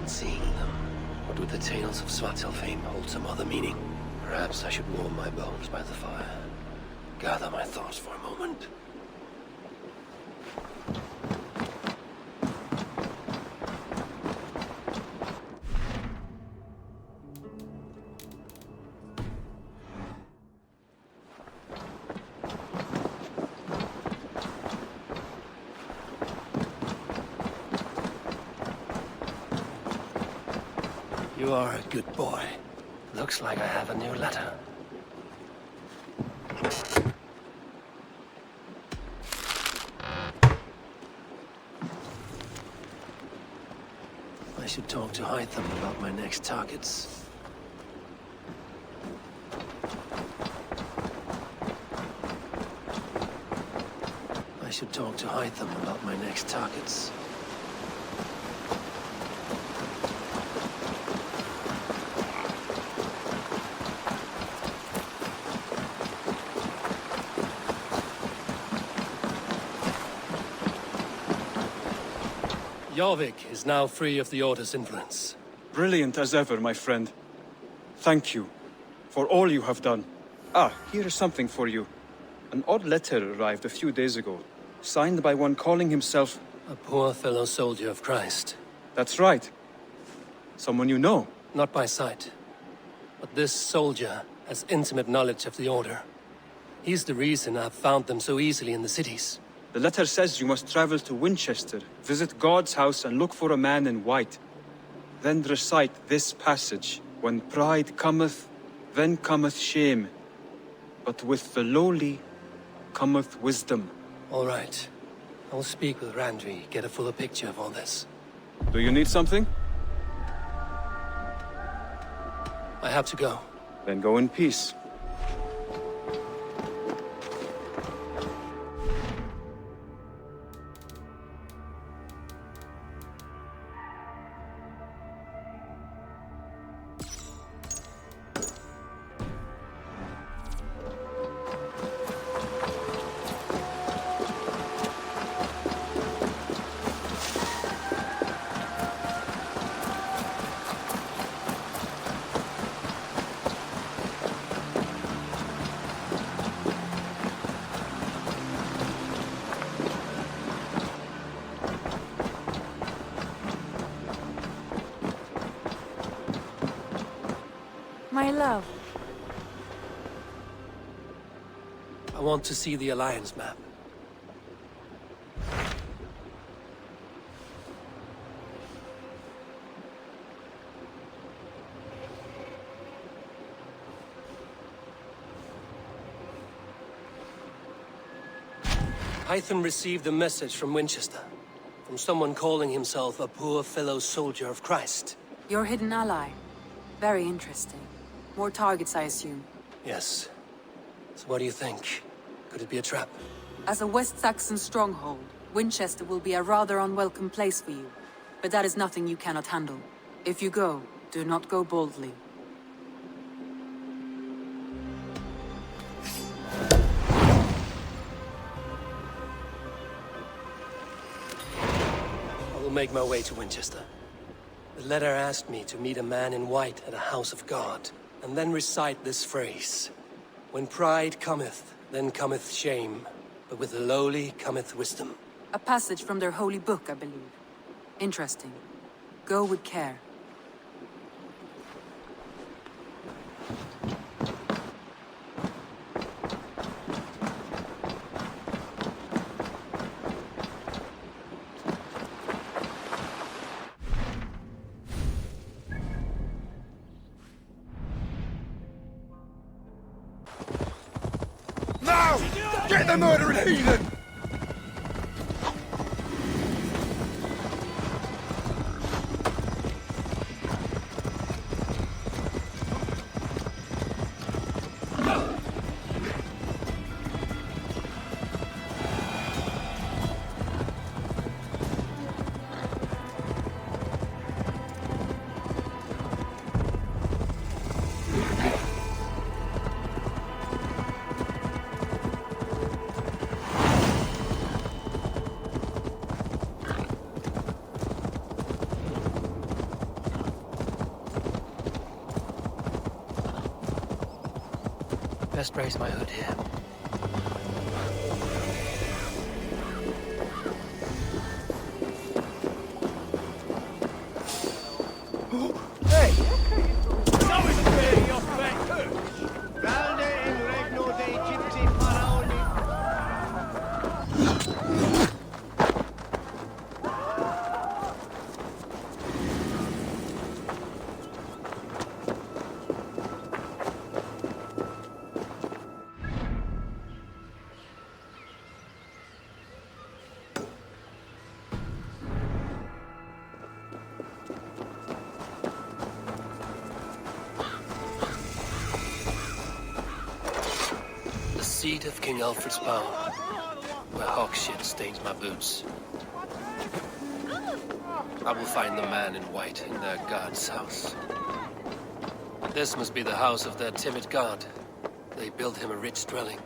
on seeing them. What would the tales of Svartalfheim hold some other meaning? Perhaps I should warm my bones by the fire. Gather my thoughts for a moment. You are a good boy. Looks like I have a new letter. I should talk to Hytham about my next targets. I should talk to Hytham about my next targets. Jorvik is now free of the Order's influence. Brilliant as ever, my friend. Thank you for all you have done. Ah, here is something for you. An odd letter arrived a few days ago, signed by one calling himself... A poor fellow soldier of Christ. That's right. Someone you know. Not by sight. But this soldier has intimate knowledge of the Order. He's the reason I've found them so easily in the cities. The letter says you must travel to Winchester, visit God's house and look for a man in white. Then recite this passage. When pride cometh, then cometh shame. But with the lowly cometh wisdom. All right. I'll speak with Randvi, get a fuller picture of all this. Do you need something? I have to go. Then go in peace. My love. I want to see the Alliance map. Hytham received a message from Winchester. From someone calling himself a poor fellow soldier of Christ. Your hidden ally. Very interesting. More targets, I assume. Yes. So what do you think? Could it be a trap? As a West Saxon stronghold, Winchester will be a rather unwelcome place for you. But that is nothing you cannot handle. If you go, do not go boldly. I will make my way to Winchester. The letter asked me to meet a man in white at a house of God, and then recite this phrase. When pride cometh, then cometh shame, but with the lowly cometh wisdom. A passage from their holy book, I believe. Interesting. Go with care. Now! Get the murdering heathen! Best raise my hood here. Valde in regno Dei Gipti Faraoni. The seat of King Alfred's power, where hawk shit stains my boots. I will find the man in white in their god's house. This must be the house of their timid god. They built him a rich dwelling.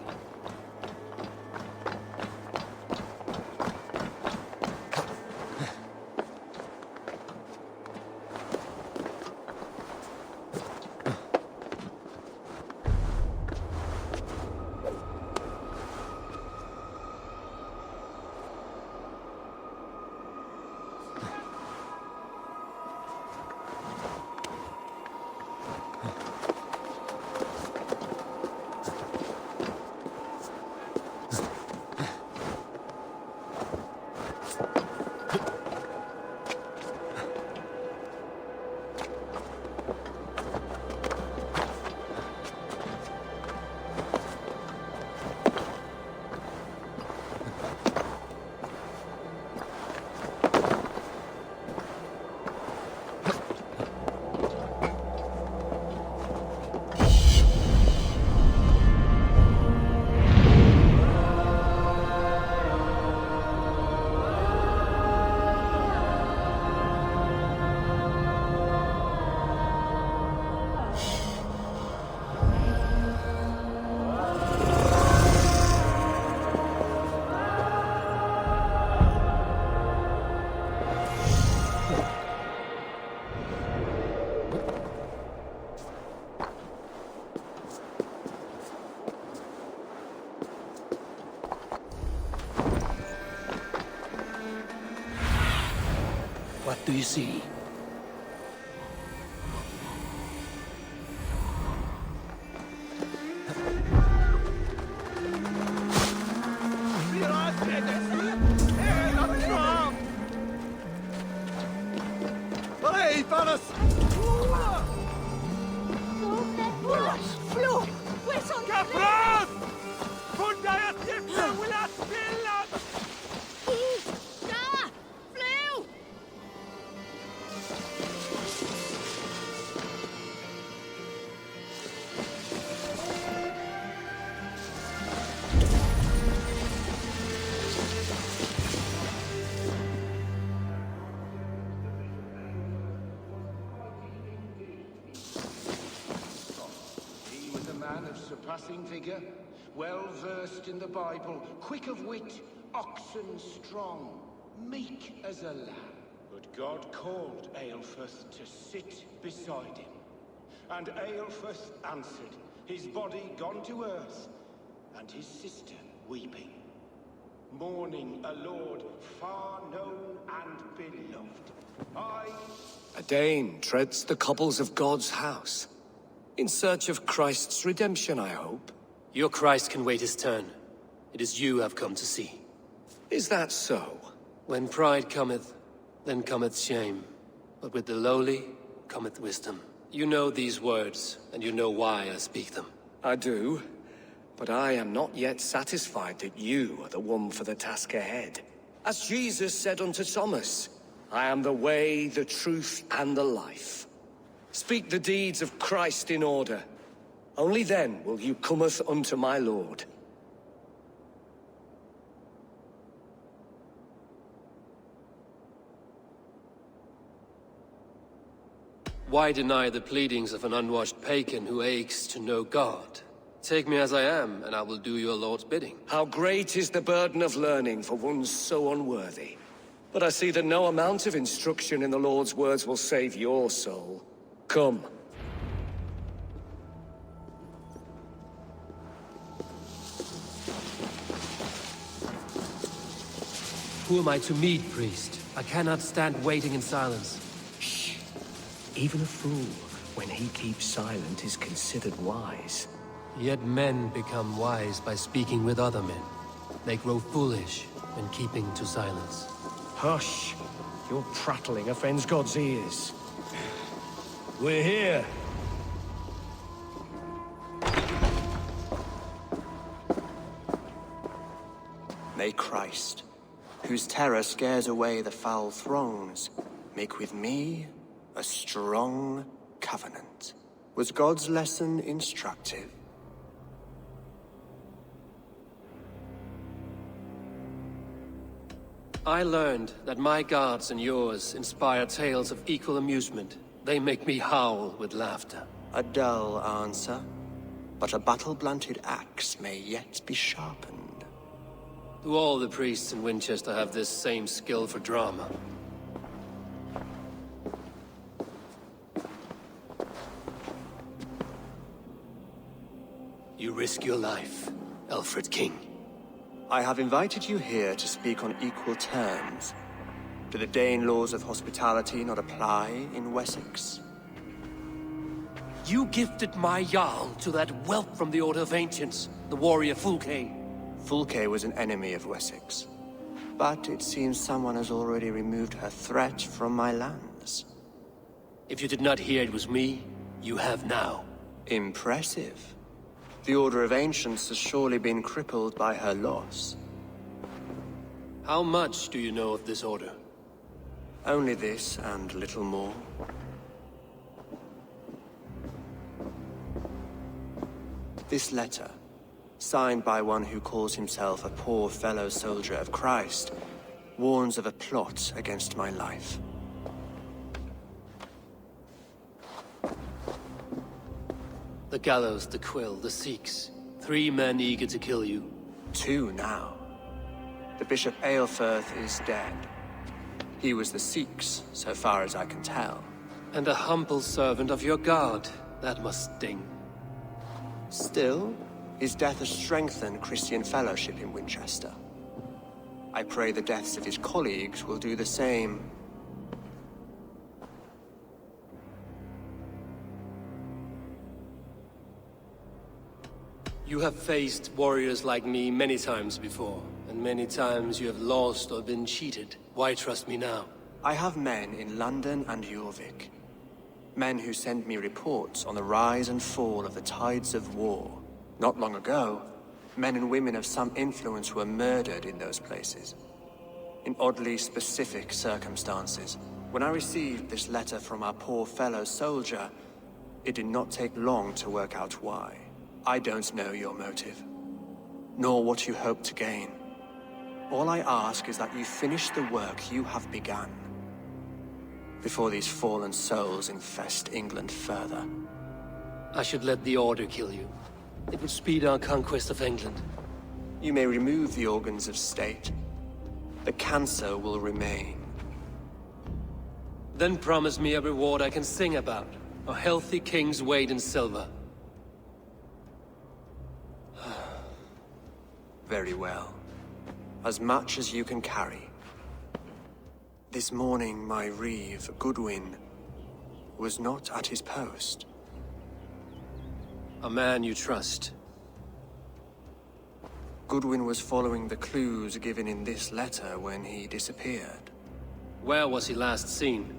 What do you see? Hey, Varas! Kaplan! Funda jag tipsar och vill spilla! He was a man of surpassing vigor, well versed in the Bible, quick of wit, oxen strong, meek as a lamb. But God called Aelfus to sit beside him. And Aelfus answered, his body gone to earth, and his sister weeping, mourning a lord far known and beloved. A Dane treads the cobbles of God's house. In search of Christ's redemption, I hope. Your Christ can wait his turn. It is you I've come to see. Is that so? When pride cometh, then cometh shame. But with the lowly cometh wisdom. You know these words, and you know why I speak them. I do, but I am not yet satisfied that you are the one for the task ahead. As Jesus said unto Thomas, I am the way, the truth, and the life. Speak the deeds of Christ in order. Only then will you cometh unto my Lord. Why deny the pleadings of an unwashed pagan who aches to know God? Take me as I am, and I will do your Lord's bidding. How great is the burden of learning for one so unworthy. But I see that no amount of instruction in the Lord's words will save your soul. Come. Who am I to meet, priest? I cannot stand waiting in silence. Shh. Even a fool, when he keeps silent, is considered wise. Yet men become wise by speaking with other men. They grow foolish when keeping to silence. Hush! Your prattling offends God's ears. We're here. May Christ, whose terror scares away the foul throngs, make with me a strong covenant. Was God's lesson instructive? I learned that my gods and yours inspire tales of equal amusement. They make me howl with laughter. A dull answer, but a battle-blunted axe may yet be sharpened. Do all the priests in Winchester have this same skill for drama? You risk your life, Alfred King. I have invited you here to speak on equal terms. Do the Dane laws of hospitality not apply in Wessex? You gifted my Jarl to that whelp from the Order of Ancients, the warrior Fulke. Fulke was an enemy of Wessex. But it seems someone has already removed her threat from my lands. If you did not hear it was me, you have now. Impressive. The Order of Ancients has surely been crippled by her loss. How much do you know of this order? Only this and little more. This letter, signed by one who calls himself a poor fellow soldier of Christ, warns of a plot against my life. The gallows, the quill, the Sikhs. 3 men eager to kill you. 2 now. The Bishop Aelfirth is dead. He was the Sikhs, so far as I can tell. And a humble servant of your god. That must sting. Still, his death has strengthened Christian fellowship in Winchester. I pray the deaths of his colleagues will do the same. You have faced warriors like me many times before, and many times you have lost or been cheated. Why trust me now? I have men in London and Jorvik. Men who send me reports on the rise and fall of the tides of war. Not long ago, men and women of some influence were murdered in those places. In oddly specific circumstances. When I received this letter from our poor fellow soldier, it did not take long to work out why. I don't know your motive, nor what you hope to gain. All I ask is that you finish the work you have begun, before these fallen souls infest England further. I should let the Order kill you. It would speed our conquest of England. You may remove the organs of state. The cancer will remain. Then promise me a reward I can sing about. A healthy king's weight in silver. Very well. As much as you can carry. This morning, my reeve, Goodwin, was not at his post. A man you trust. Goodwin was following the clues given in this letter when he disappeared. Where was he last seen?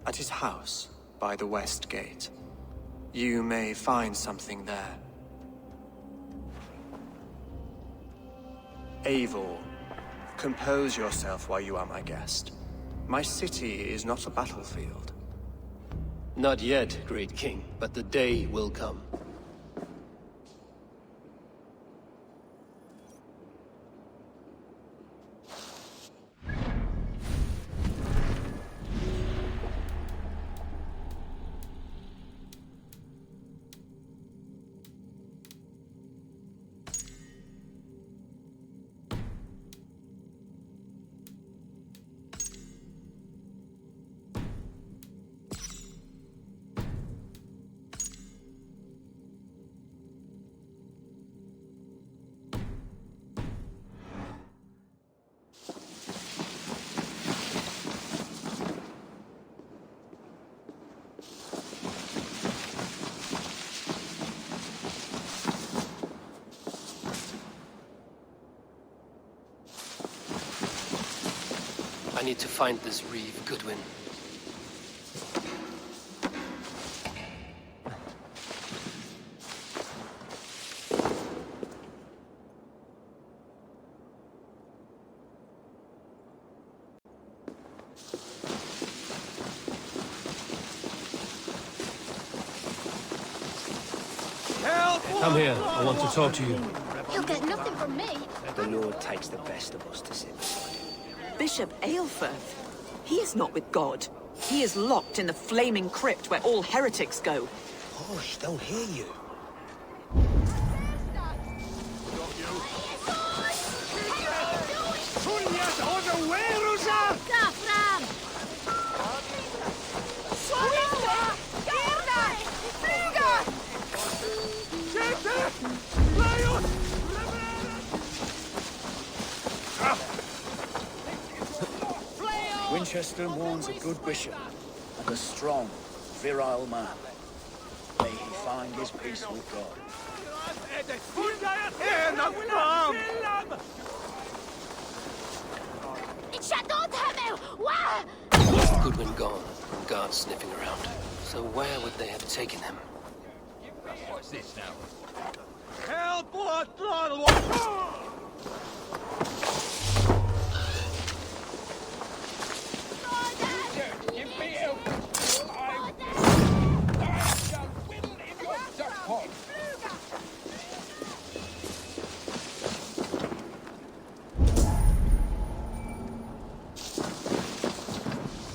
At his house, by the West Gate. You may find something there. Eivor, compose yourself while you are my guest. My city is not a battlefield. Not yet, great king, but the day will come. I need to find this Reeve Goodwin. Come here. I want to talk to you. He'll get nothing from me. The Lord takes the best of us to sit beside him. Bishop Aelfirth. He is not with God. He is locked in the flaming crypt where all heretics go. Hush, they'll hear you. Winchester mourns a good bishop and a strong, virile man. May he find his peace with God. Goodwin gone, and guards sniffing around. So where would they have taken him? What's this now?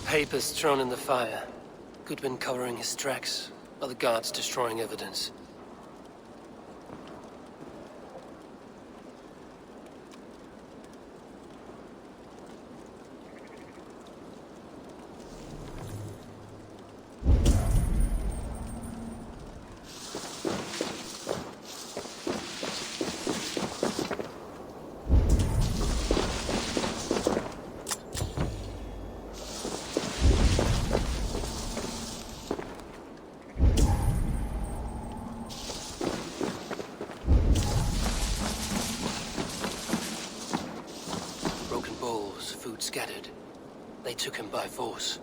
Papers thrown in the fire. Goodwin covering his tracks, while the guards destroying evidence. Food scattered. They took him by force.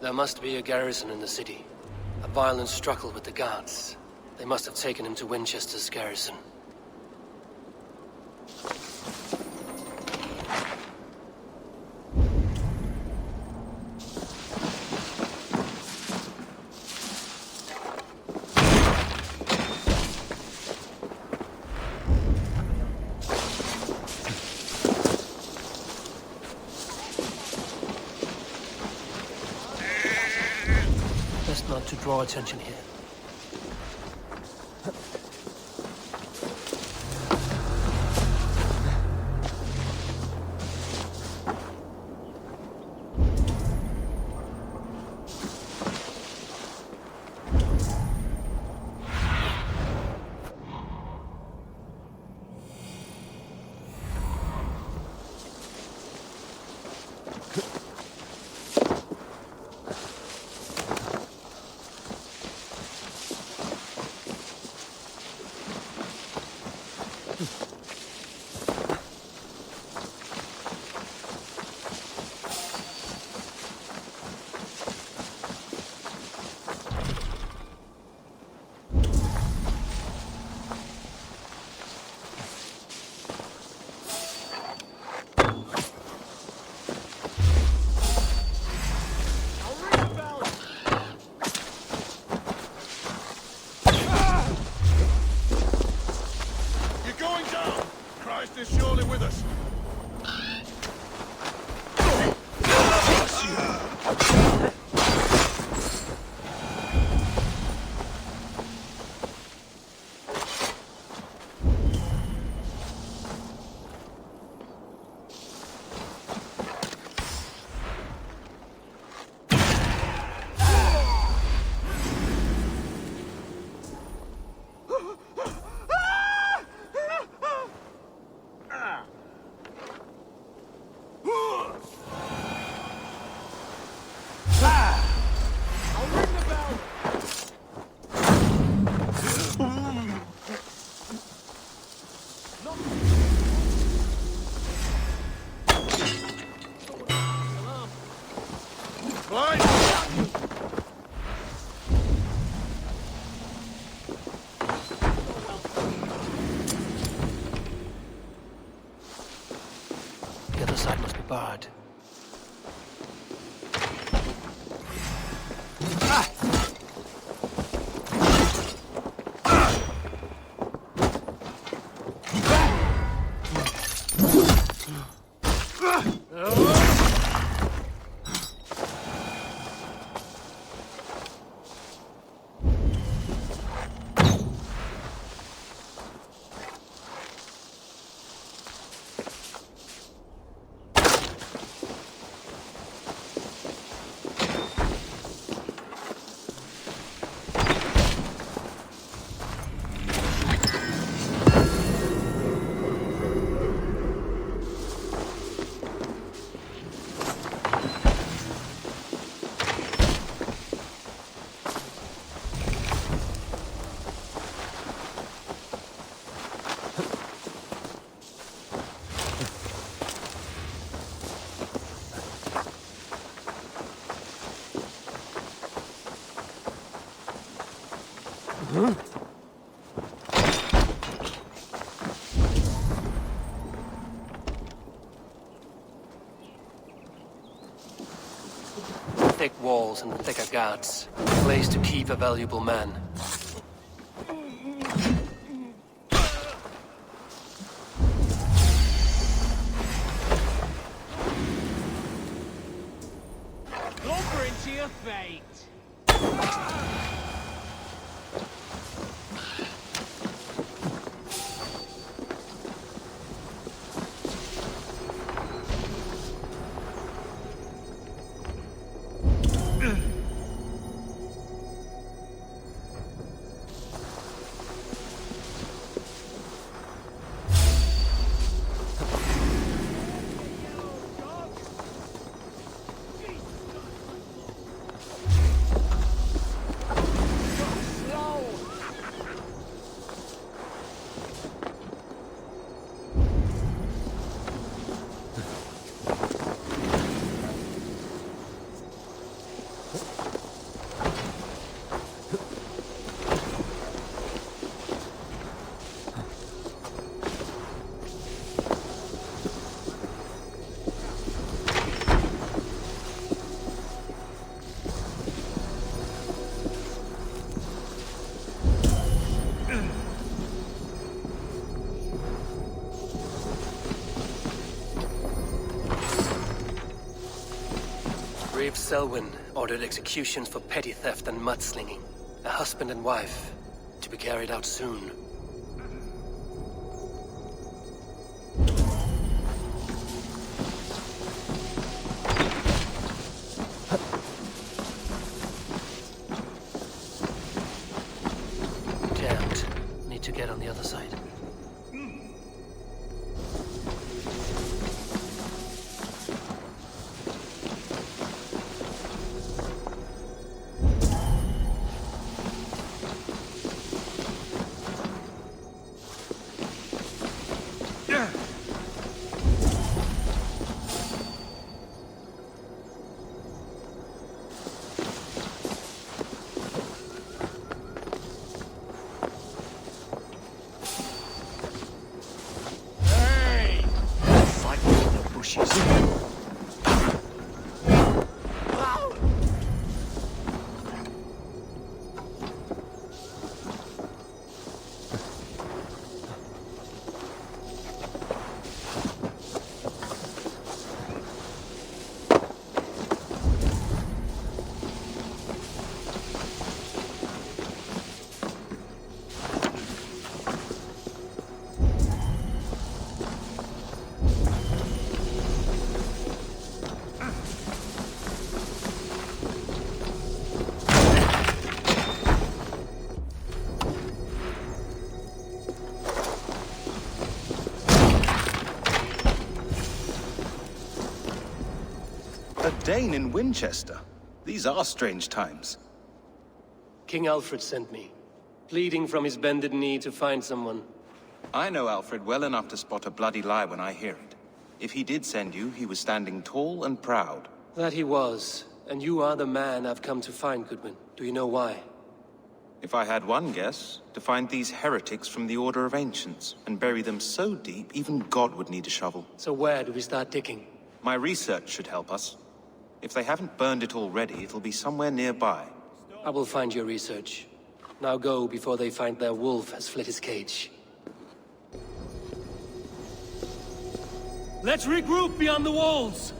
There must be a garrison in the city. A violent struggle with the guards. They must have taken him to Winchester's garrison. Not to draw attention here. The other side must be barred. Thick walls and thicker guards. A place to keep a valuable man. Conquer into your fate. Brave Selwyn ordered executions for petty theft and mudslinging. A husband and wife, to be carried out soon. Jammed. Need to get on the other side. A Dane in Winchester? These are strange times. King Alfred sent me, pleading from his bended knee to find someone. I know Alfred well enough to spot a bloody lie when I hear it. If he did send you, he was standing tall and proud. That he was, And you are the man I've come to find, Goodwin. Do you know why? If I had one guess, to find these heretics from the Order of Ancients, and bury them so deep, even God would need a shovel. So where do we start digging? My research should help us. If they haven't burned it already, it'll be somewhere nearby. I will find your research. Now go before they find their wolf has fled his cage. Let's regroup beyond the walls!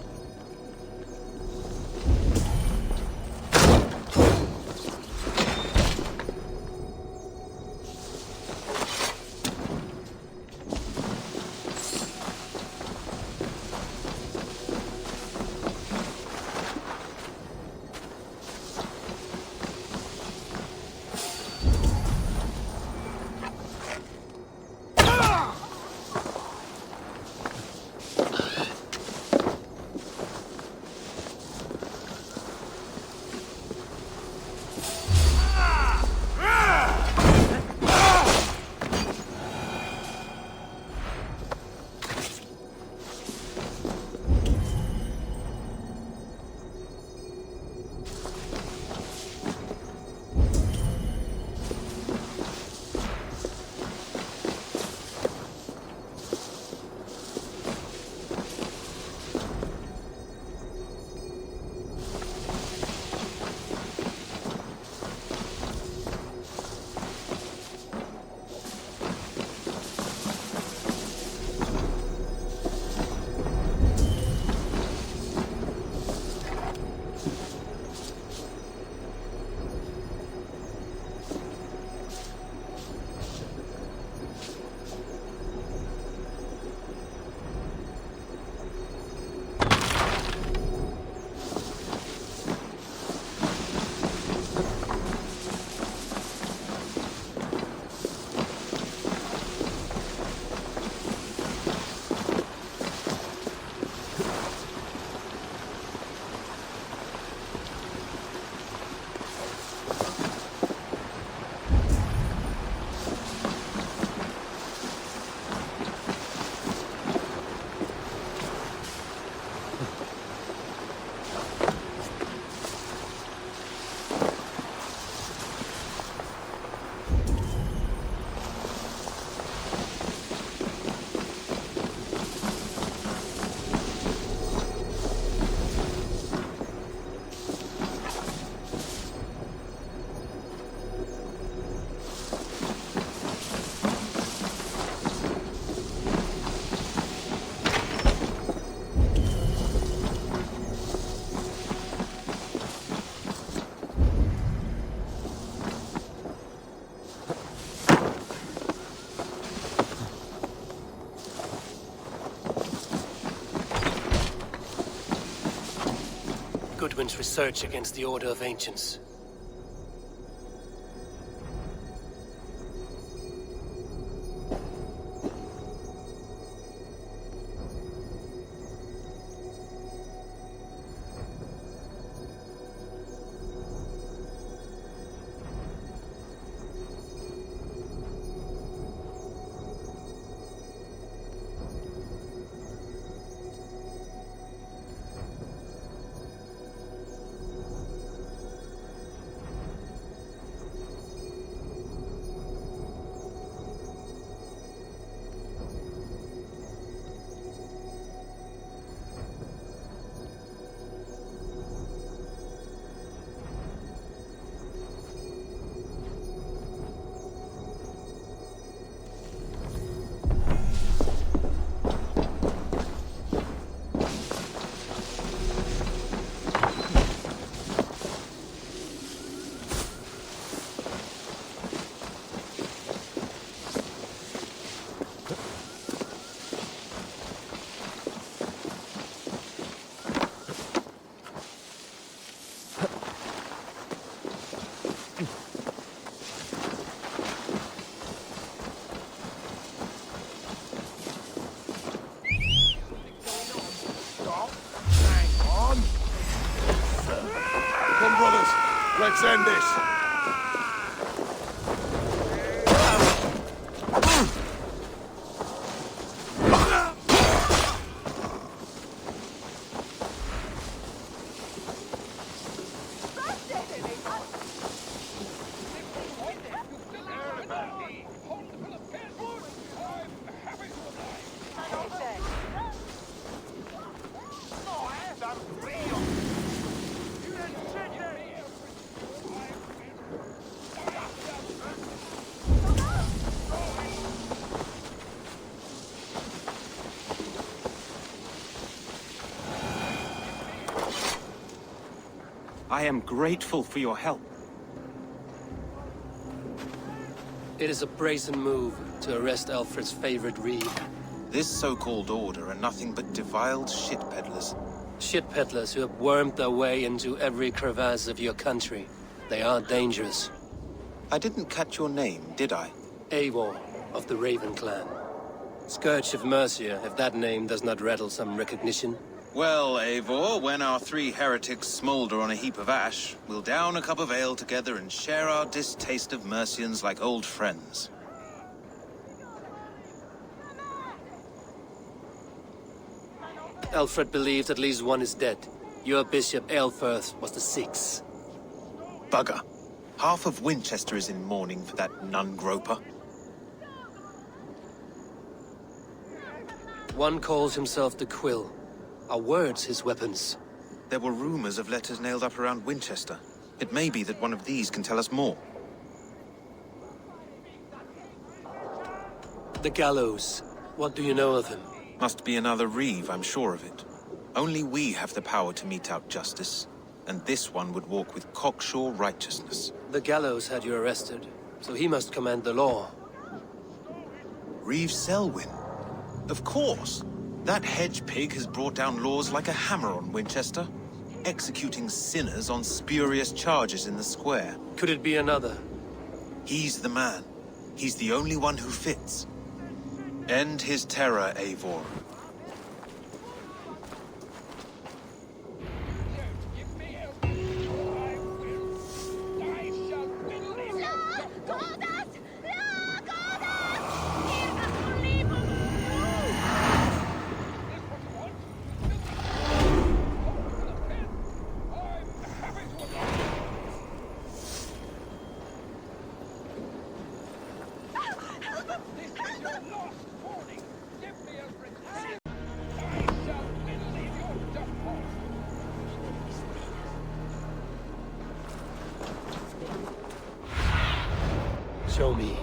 Goodwin's research against the Order of Ancients. Let's end this. I am grateful for your help. It is a brazen move to arrest Alfred's favorite reeve. This so-called order are nothing but defiled shit peddlers. Shit peddlers who have wormed their way into every crevasse of your country. They are dangerous. I didn't catch your name, did I? Eivor, of the Raven clan. Scourge of Mercia, if that name does not rattle some recognition. Well, Eivor, when our three heretics smolder on a heap of ash, we'll down a cup of ale together and share our distaste of Mercians like old friends. Alfred believes at least one is dead. Your bishop, Aelfirth, was the sixth. Bugger. Half of Winchester is in mourning for that nun-groper. One calls himself the Quill. Are words his weapons? There were rumors of letters nailed up around Winchester. It may be that one of these can tell us more. The gallows. What do you know of him? Must be another reeve, I'm sure of it. Only we have the power to mete out justice, and this one would walk with cocksure righteousness. The gallows had you arrested, so he must command the law. Reeve Selwyn? Of course! That hedge pig has brought down laws like a hammer on Winchester, executing sinners on spurious charges in the square. Could it be another? He's the man. He's the only one who fits. End his terror, Eivor. Show me.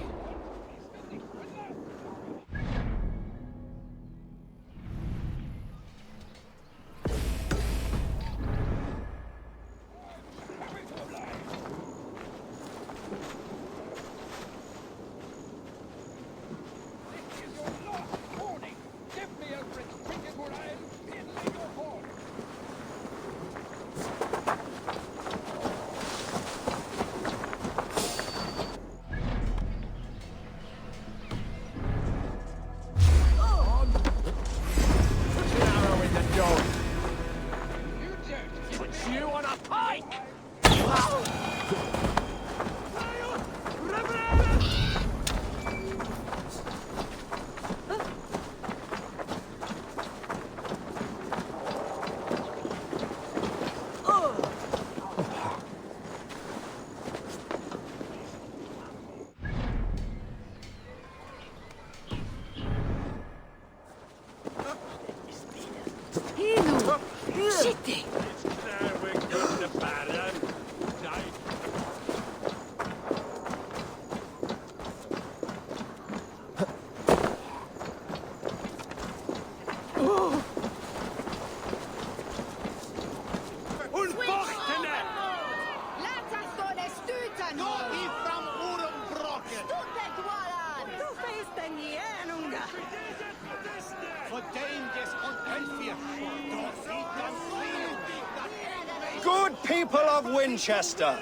Good people of Winchester,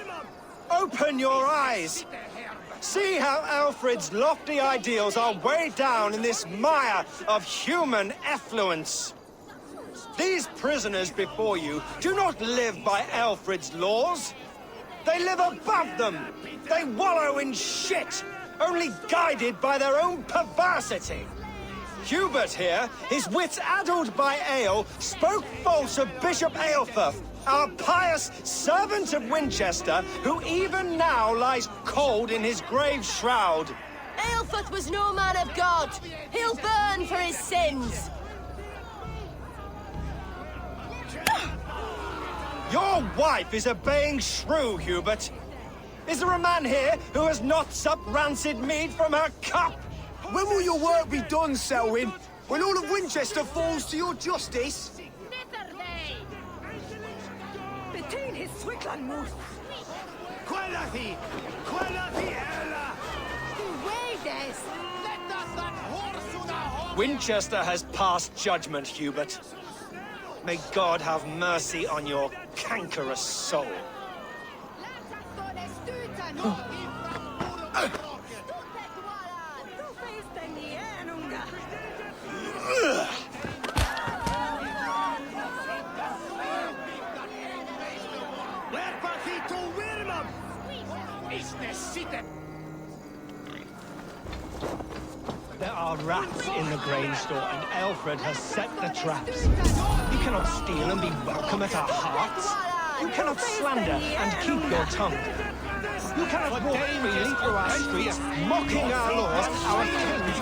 open your eyes. See how Alfred's lofty ideals are weighed down in this mire of human effluence. These prisoners before you do not live by Alfred's laws. They live above them. They wallow in shit, only guided by their own perversity. Hubert here, his wits addled by ale, spoke false of Bishop Aelfirth, our pious servant of Winchester, who even now lies cold in his grave shroud. Aelfirth was no man of God. He'll burn for his sins. Your wife is obeying shrew, Hubert. Is there a man here who has not supped rancid mead from her cup? When will your work be done, Selwyn? When all of Winchester falls to your justice? Between his Winchester has passed judgment, Hubert. May God have mercy on your cankerous soul. There are rats in the grain store, and Alfred has set the traps. You cannot steal and be welcome at our hearts. You cannot slander and keep your tongue. You cannot walk freely through our streets, mocking our laws, our king's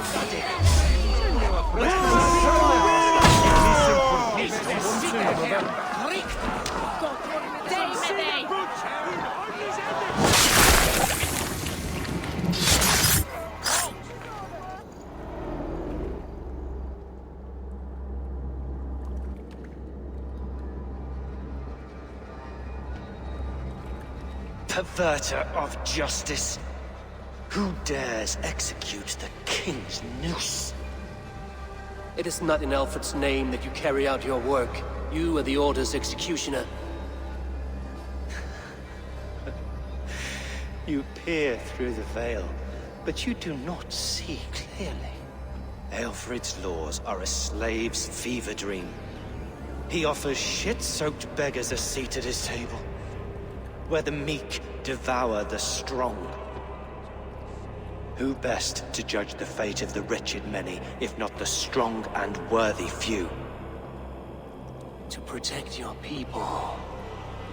Perverter of justice. Who dares execute the king's noose? It is not in Alfred's name that you carry out your work. You are the Order's executioner. You peer through the veil, but you do not see clearly. Alfred's laws are a slave's fever dream. He offers shit-soaked beggars a seat at his table, where the meek devour the strong. Who best to judge the fate of the wretched many, if not the strong and worthy few? To protect your people,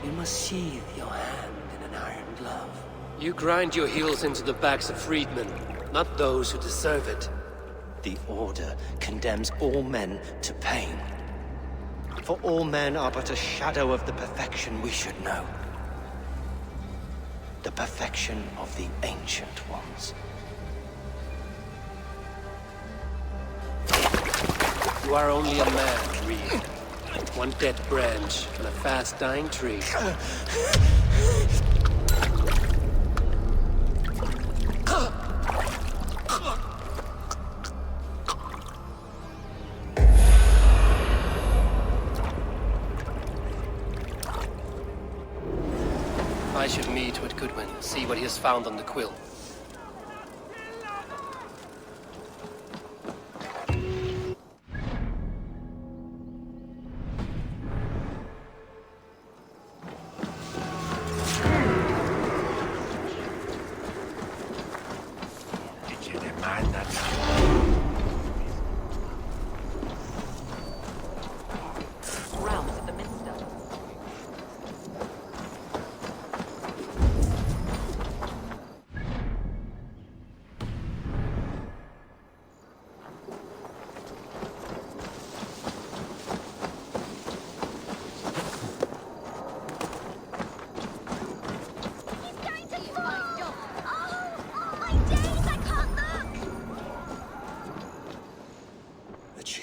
you must sheathe your hand in an iron glove. You grind your heels into the backs of freedmen, not those who deserve it. The Order condemns all men to pain. For all men are but a shadow of the perfection we should know. The perfection of the Ancient Ones. You are only a man, Reed. One dead branch on a fast-dying tree. I should meet with Goodwin, see what he has found on the quill.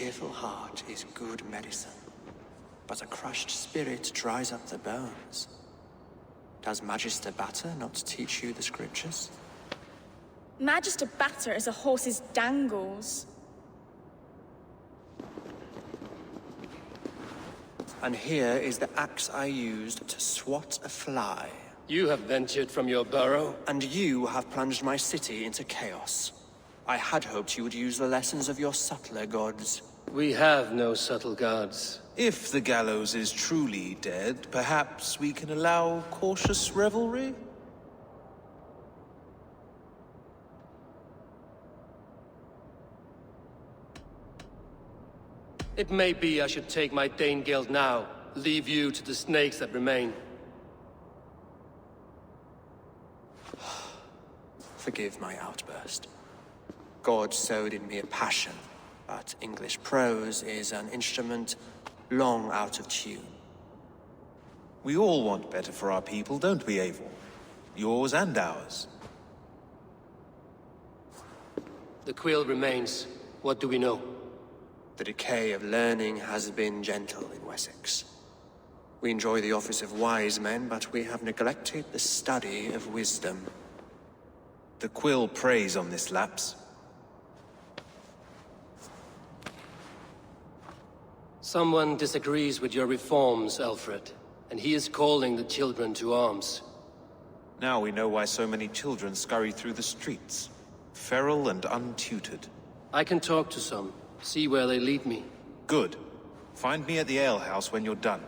cheerful heart is good medicine, but a crushed spirit dries up the bones. Does Magister Batter not teach you the scriptures? Magister Batter is a horse's dangles. And here is the axe I used to swat a fly. You have ventured from your burrow? And you have plunged my city into chaos. I had hoped you would use the lessons of your subtler gods. We have no subtle gods. If the gallows is truly dead, perhaps we can allow cautious revelry? It may be I should take my Dane guild now, leave you to the snakes that remain. Forgive my outburst. God sowed in me a passion, but English prose is an instrument long out of tune. We all want better for our people, don't we, Eivor? Yours and ours. The quill remains. What do we know? The decay of learning has been gentle in Wessex. We enjoy the office of wise men, but we have neglected the study of wisdom. The quill preys on this lapse. Someone disagrees with your reforms, Alfred, and he is calling the children to arms. Now we know why so many children scurry through the streets, feral and untutored. I can talk to some, see where they lead me. Good. Find me at the alehouse when you're done.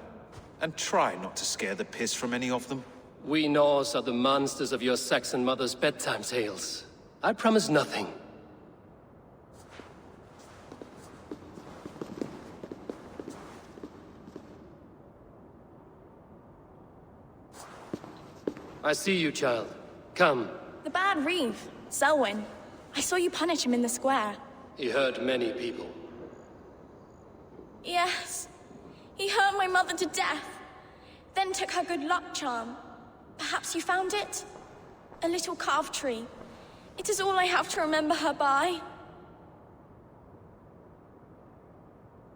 And try not to scare the piss from any of them. We Norse are the monsters of your Saxon mother's bedtime tales. I promise nothing. I see you, child. Come. The bad Reeve, Selwyn. I saw you punish him in the square. He hurt many people. Yes. He hurt my mother to death. Then took her good luck charm. Perhaps you found it? A little carved tree. It is all I have to remember her by.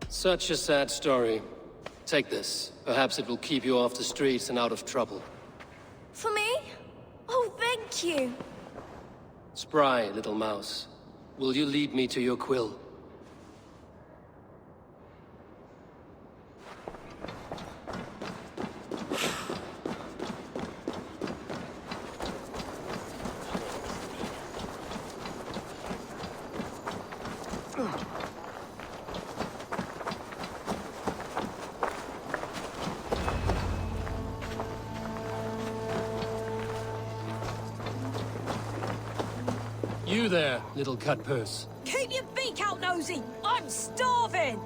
Such a sad story. Take this. Perhaps it will keep you off the streets and out of trouble. For me? Oh, thank you. Spry, little mouse. Will you lead me to your quill? You there, little cutpurse. Keep your beak out, Nosy! I'm starving!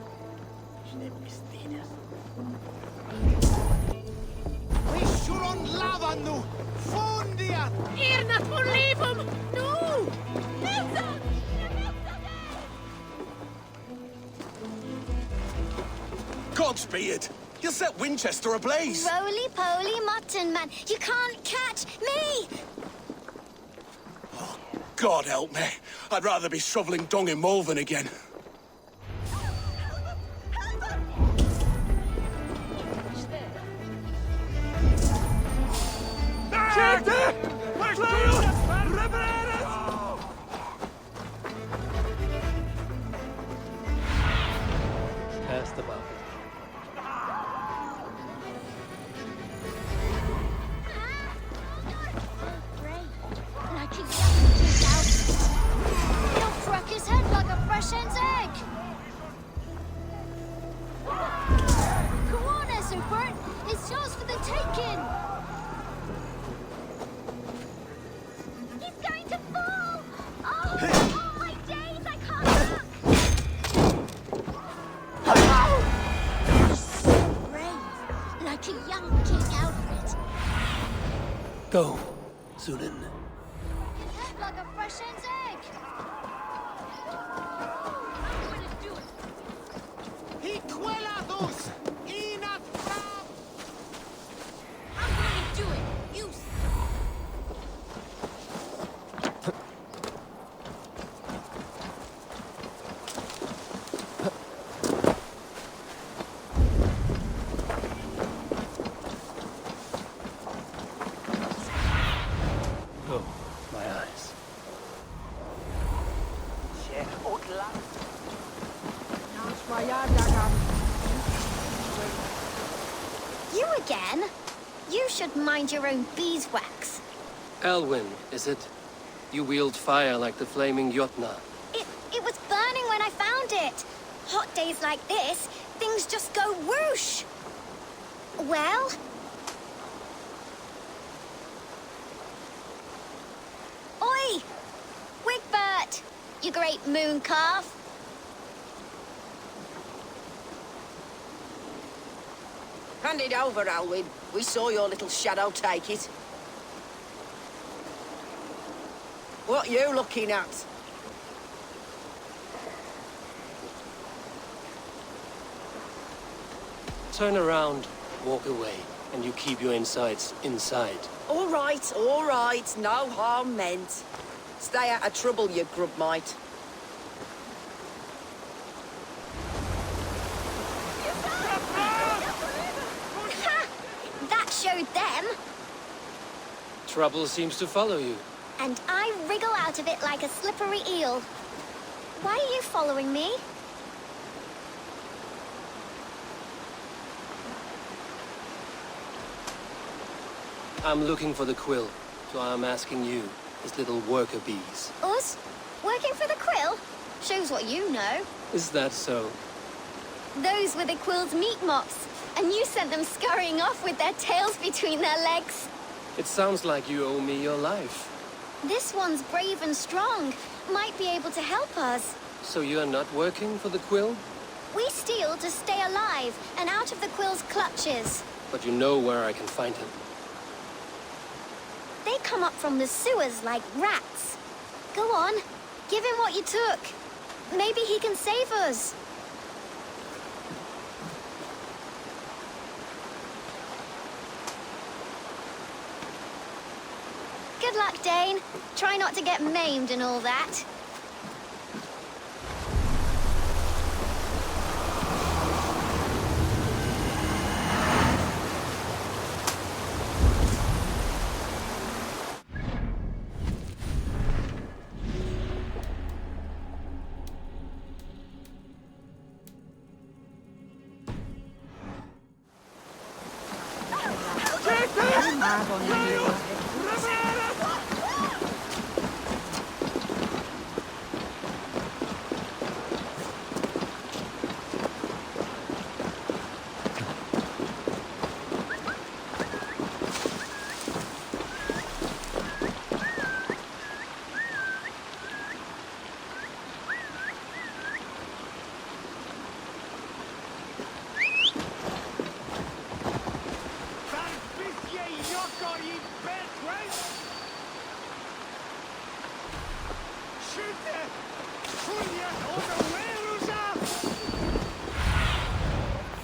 Vissuron lavannu! Fundia! Irnat volevum! No! Godspeed! You'll set Winchester ablaze! Roly-poly mutton man, you can't catch me! God help me. I'd rather be shoveling dung in Malvern again. Cast about. Like a young out. He'll crack his head like a fresh hen's egg. Come on, Esubert. It's yours for the taking. He's going to fall. Oh my days, I can't. Brave, like a young King Alfred. Go, Zulin. Like a fresh hen's egg. He quellados! Inat fram! I'm going to do it. You Oh, my eyes. You again? You should mind your own beeswax. Elwyn, is it? You wield fire like the flaming Jotnar. It was burning when I found it. Hot days like this, things just go whoosh. Well? Oi! Wigbert! You great moon calf. Hand it over, Alwyn. We saw your little shadow take it. What you looking at? Turn around, walk away, and you keep your insides inside. All right, no harm meant. Stay out of trouble, you grub mite. Ha! with them. Trouble seems to follow you. And I wriggle out of it like a slippery eel. Why are you following me? I'm looking for the quill, so I'm asking you, his little worker bees. Us? Working for the quill? Shows what you know. Is that so? Those were the quill's meat mops, and you sent them scurrying off with their tails between their legs. It sounds like you owe me your life. This one's brave and strong. Might be able to help us. So you're not working for the quill? We steal to stay alive and out of the quill's clutches. But you know where I can find him. They come up from the sewers like rats. Go on, give him what you took. Maybe he can save us. Good luck, Dane. Try not to get maimed and all that.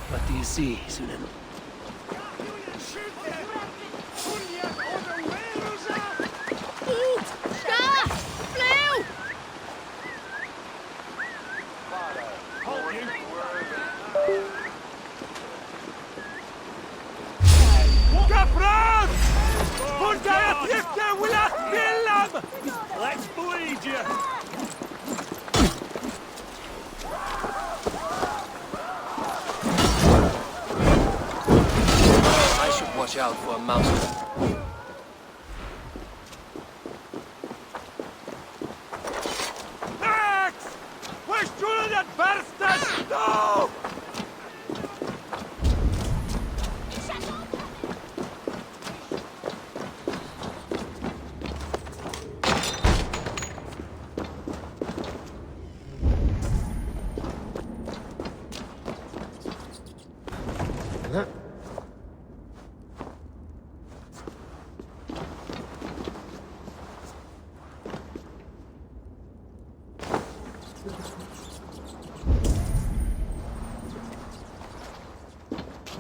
What do you see, Sunan? Let's bleed you! I should watch out for a mouse trap. Max! We're shooting at Barstas! No!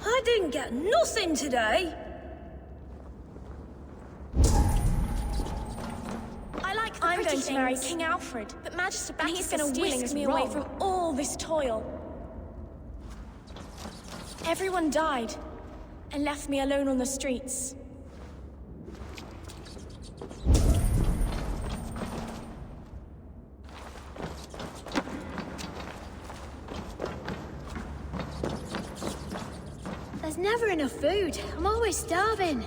I didn't get nothing today. I'm going to marry King Alfred, but Magister Baxter is stealing me away from all this toil. Everyone died and left me alone on the streets. There's never enough food. I'm always starving.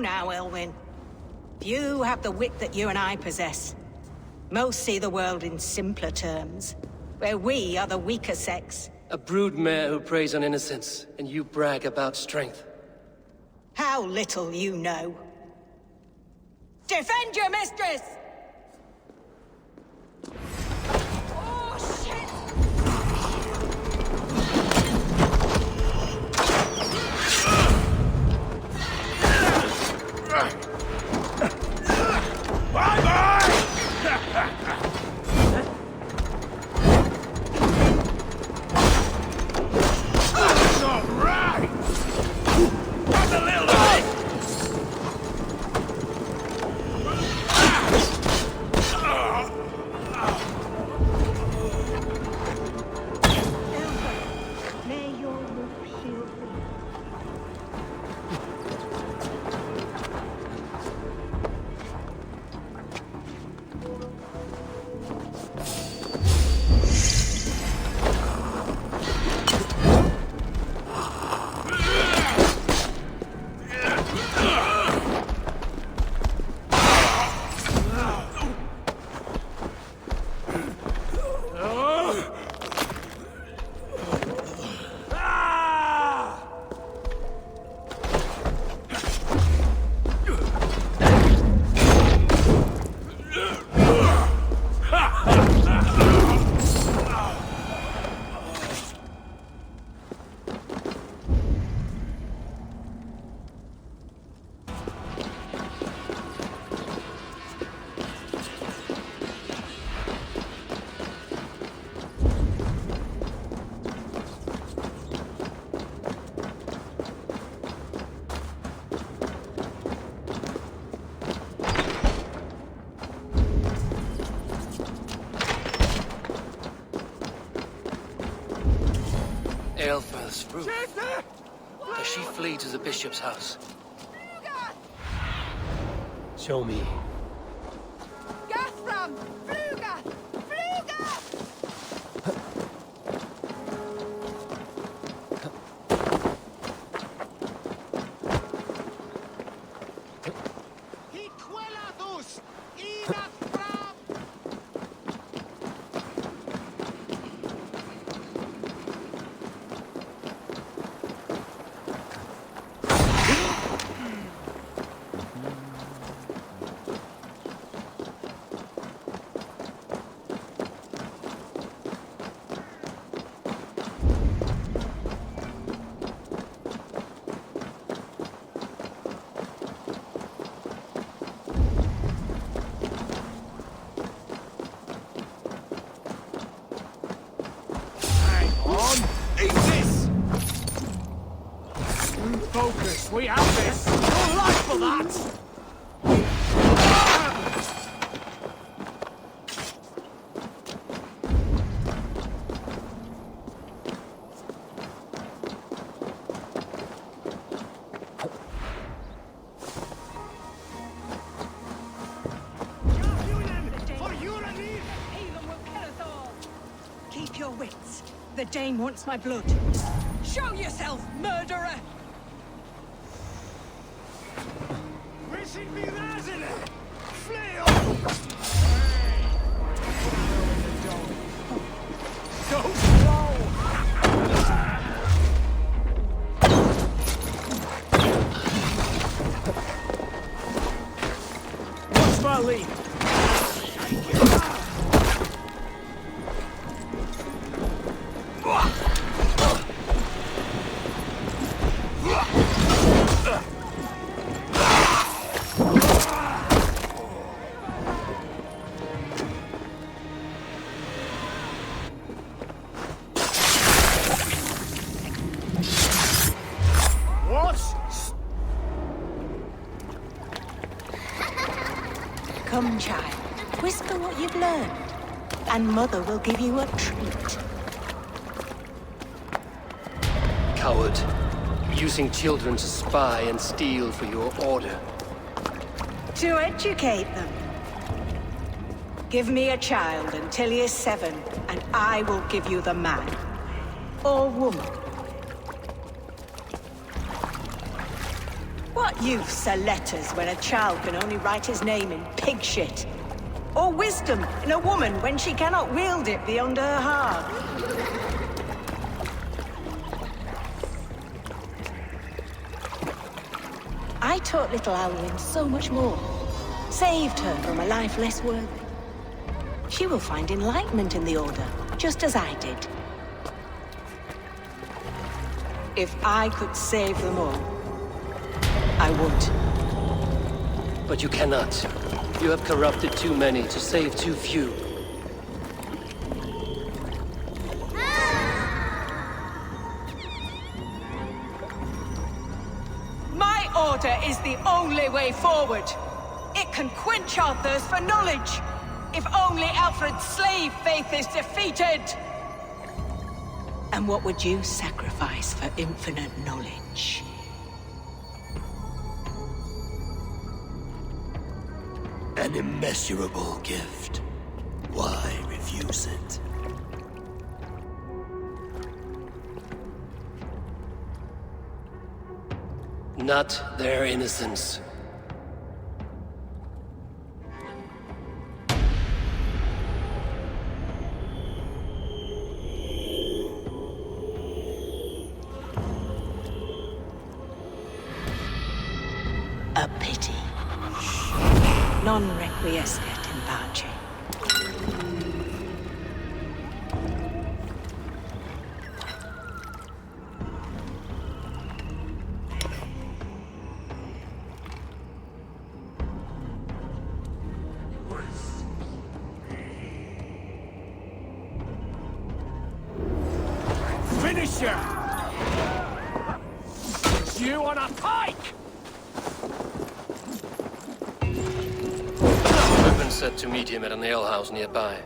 now, Elwyn. Few have the wit that you and I possess. Most see the world in simpler terms, where we are the weaker sex. A broodmare who preys on innocence, and you brag about strength. How little you know. Defend your mistress! Aelfirth's roof. Does she flee to the bishop's house? Show me. Gathram! Fluga! Fluga! Focus, we have this! Your life for that! Keep your wits. The Dane wants my blood. Show yourself, murderer! Wishing me razile! Flail! So slow! What's my lead? Come, child. Whisper what you've learned, and Mother will give you a treat. Coward. Using children to spy and steal for your order. To educate them. Give me a child until he is 7, and I will give you the man. Or woman. What use are letters when a child can only write his name in pig shit? Or wisdom in a woman when she cannot wield it beyond her heart? I taught little Alwyn so much more. Saved her from a life less worthy. She will find enlightenment in the Order, just as I did. If I could save them all, I would. But you cannot. You have corrupted too many to save too few. My Order is the only way forward. It can quench our thirst for knowledge. If only Alfred's slave faith is defeated. And what would you sacrifice for infinite knowledge? An immeasurable gift. Why refuse it? Not their innocence. A pity. Non requiescat in pace. Finisher! It's you on a pike! I've been set to meet him at an alehouse nearby.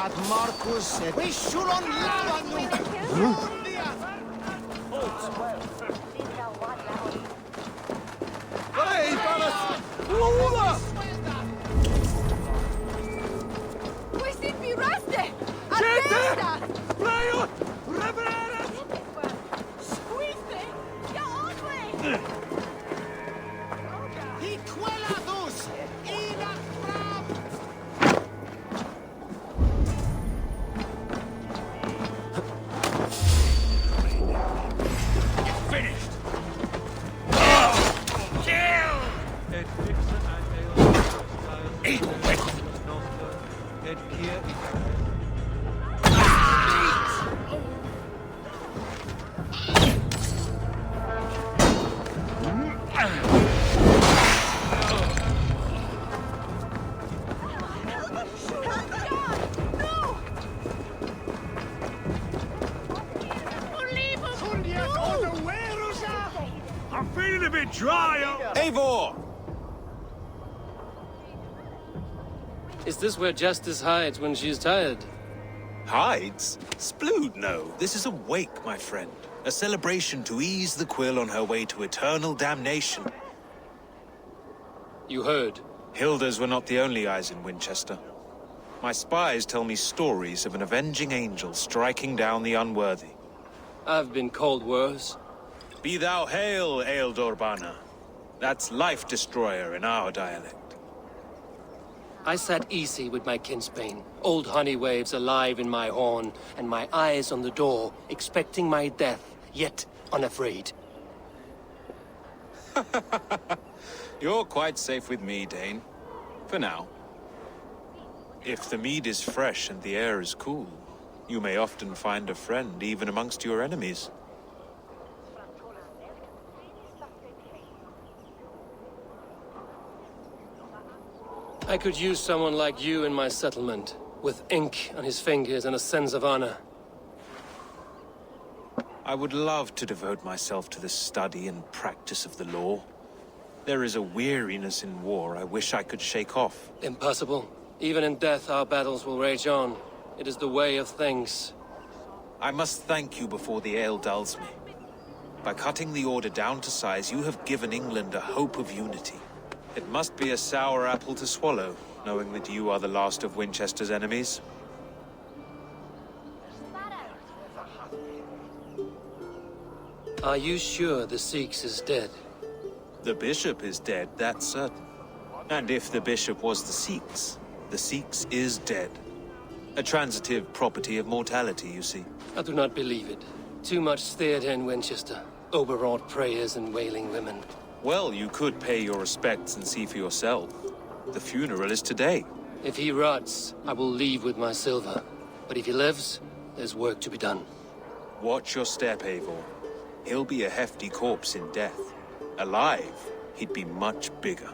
ad Marcus et Vishulon Lavanu. Hey, Palas! Lula! Questi piraste! Gente! Arresta! Playo! Reverend! Squeeze! Ya ugly! Hiquelados! Ina Finished! Et fixe ad eos et hier I'm feeling a bit dry. Eivor! Is this where Justice hides when she's tired? Hides? Splood, no. This is a wake, my friend. A celebration to ease the quill on her way to eternal damnation. You heard. Hilda's were not the only eyes in Winchester. My spies tell me stories of an avenging angel striking down the unworthy. I've been called worse. Be thou hail, Ealdor Bana. That's Life Destroyer in our dialect. I sat easy with my kinsbane, old honey waves alive in my horn, and my eyes on the door, expecting my death, yet unafraid. You're quite safe with me, Dane. For now. If the mead is fresh and the air is cool, you may often find a friend even amongst your enemies. I could use someone like you in my settlement, with ink on his fingers and a sense of honor. I would love to devote myself to the study and practice of the law. There is a weariness in war I wish I could shake off. Impossible. Even in death, our battles will rage on. It is the way of things. I must thank you before the ale dulls me. By cutting the order down to size, you have given England a hope of unity. It must be a sour apple to swallow, knowing that you are the last of Winchester's enemies. Are you sure the Sikhs is dead? The bishop is dead, that's certain. And if the bishop was the Sikhs is dead. A transitive property of mortality, you see. I do not believe it. Too much theater in Winchester. Overwrought prayers and wailing women. Well, you could pay your respects and see for yourself. The funeral is today. If he rots, I will leave with my silver. But if he lives, there's work to be done. Watch your step, Eivor. He'll be a hefty corpse in death. Alive, he'd be much bigger.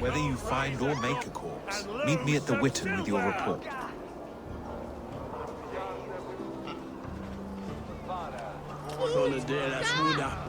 Whether you find or make a corpse, meet me at the Witten with your report. Gonna do that,